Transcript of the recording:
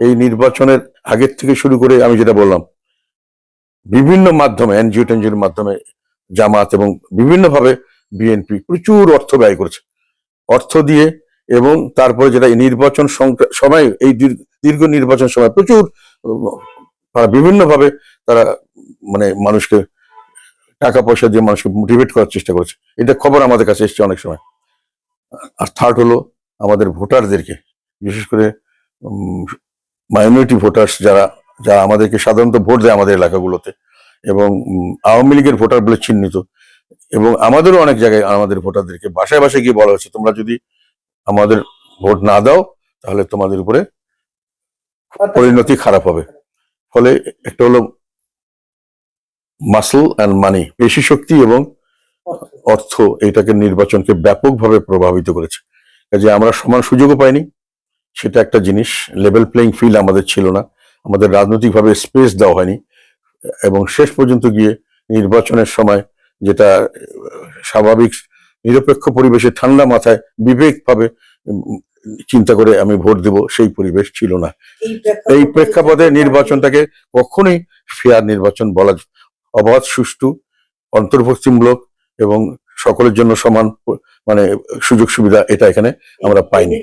এই নির্বাচনের আগের থেকে শুরু করে আমি যেটা বললাম, বিভিন্ন মাধ্যমে এনজিও টেনজিওর মাধ্যমে জামাত এবং বিভিন্নভাবে বিএনপি প্রচুর অর্থ ব্যয় করেছে। অর্থ দিয়ে এবং তারপরে যেটা নির্বাচন সময় এই দীর্ঘ নির্বাচন সময় প্রচুর বিভিন্নভাবে তারা মানে মানুষকে টাকা পয়সা দিয়ে মানুষকে মোটিভেট করার চেষ্টা করেছে। এটা খবর আমাদের কাছে এসছে অনেক সময়। আর থার্ড হলো আমাদের ভোটারদেরকে, বিশেষ করে মাইনরিটি ভোটার্স যারা যারা আমাদেরকে সাধারণত ভোট দেয় আমাদের এলাকাগুলোতে এবং আওয়ামী লীগের ভোটার বলে চিহ্নিত, এবং আমাদেরও অনেক জায়গায় আমাদের ভোটারদেরকে বাসায় বাসায় গিয়ে বলা হচ্ছে তোমরা যদি আমাদের ভোট না দাও তাহলে তোমাদের উপরে পরিণতি খারাপ হবে। ফলে একটা হলো মাসল অ্যান্ড মানি, পেশি শক্তি এবং অর্থ, এটাকে নির্বাচনকে ব্যাপকভাবে প্রভাবিত করেছে। কাজে আমরা সমান সুযোগও পাইনি, সেটা একটা জিনিস। লেভেল প্লেইং ফিল্ড আমাদের ছিল না, আমাদের রাজনৈতিকভাবে স্পেস দেওয়া হয়নি, এবং শেষ পর্যন্ত গিয়ে নির্বাচনের সময় যেটা স্বাভাবিক নিরপেক্ষ পরিবেশে ঠান্ডা মাথায় বিবেকভাবে চিন্তা করে আমি ভোট দেব সেই পরিবেশ ছিল না। এই প্রেক্ষাপটে নির্বাচনটাকে কখনোই ফেয়ার নির্বাচন বলা, অবাধ, সুষ্ঠু, অন্তর্ভুক্তিমূলক এবং সকলের জন্য সমান মানে সুযোগ সুবিধা এটা এখানে আমরা পাইনি।